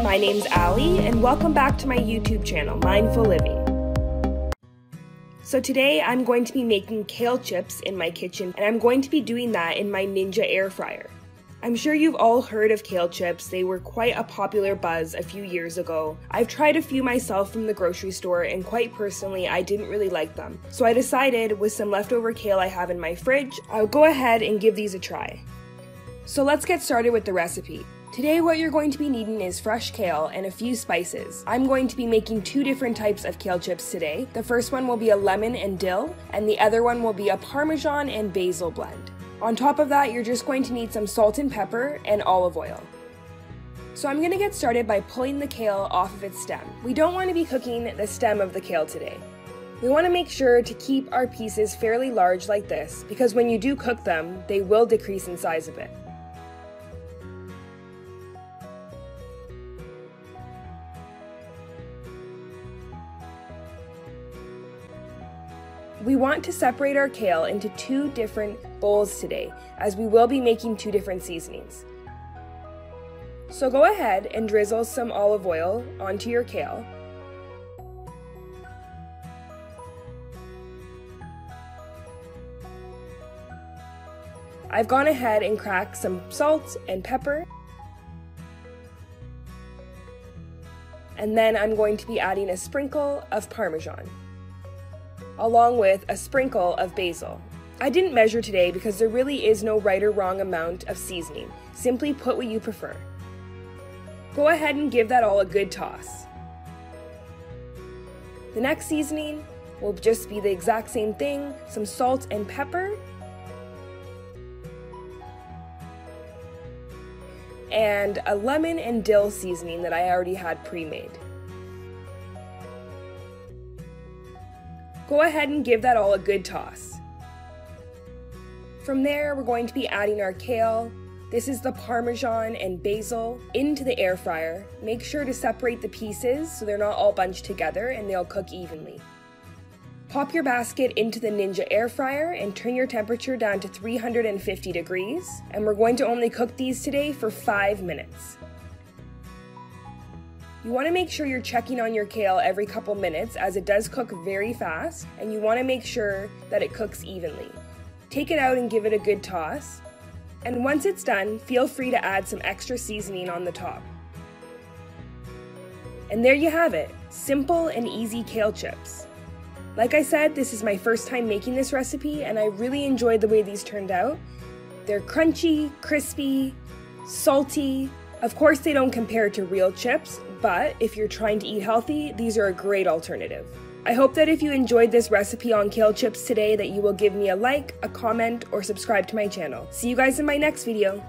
my name's Allie, and welcome back to my YouTube channel, Mindful Living. So today I'm going to be making kale chips in my kitchen, and I'm going to be doing that in my Ninja air fryer. I'm sure you've all heard of kale chips. They were quite a popular buzz a few years ago. I've tried a few myself from the grocery store, and quite personally, I didn't really like them. So I decided with some leftover kale I have in my fridge, I'll go ahead and give these a try. So let's get started with the recipe. Today what you're going to be needing is fresh kale and a few spices. I'm going to be making two different types of kale chips today. The first one will be a lemon and dill, and the other one will be a parmesan and basil blend. On top of that, you're just going to need some salt and pepper and olive oil. So I'm going to get started by pulling the kale off of its stem. We don't want to be cooking the stem of the kale today. We want to make sure to keep our pieces fairly large like this, because when you do cook them, they will decrease in size a bit. We want to separate our kale into two different bowls today, as we will be making two different seasonings. So go ahead and drizzle some olive oil onto your kale. I've gone ahead and cracked some salt and pepper. And then I'm going to be adding a sprinkle of parmesan, along with a sprinkle of basil. I didn't measure today because there really is no right or wrong amount of seasoning. Simply put what you prefer. Go ahead and give that all a good toss. The next seasoning will just be the exact same thing, some salt and pepper, and a lemon and dill seasoning that I already had pre-made. Go ahead and give that all a good toss. From there, we're going to be adding our kale. This is the parmesan and basil into the air fryer. Make sure to separate the pieces so they're not all bunched together and they'll cook evenly. Pop your basket into the Ninja air fryer and turn your temperature down to 350 degrees. And we're going to only cook these today for 5 minutes. You want to make sure you're checking on your kale every couple minutes, as it does cook very fast, and you want to make sure that it cooks evenly. Take it out and give it a good toss. And once it's done, feel free to add some extra seasoning on the top. And there you have it, simple and easy kale chips. Like I said, this is my first time making this recipe, and I really enjoyed the way these turned out. They're crunchy, crispy, salty. Of course, they don't compare to real chips, but if you're trying to eat healthy, these are a great alternative. I hope that if you enjoyed this recipe on kale chips today, that you will give me a like, a comment, or subscribe to my channel. See you guys in my next video.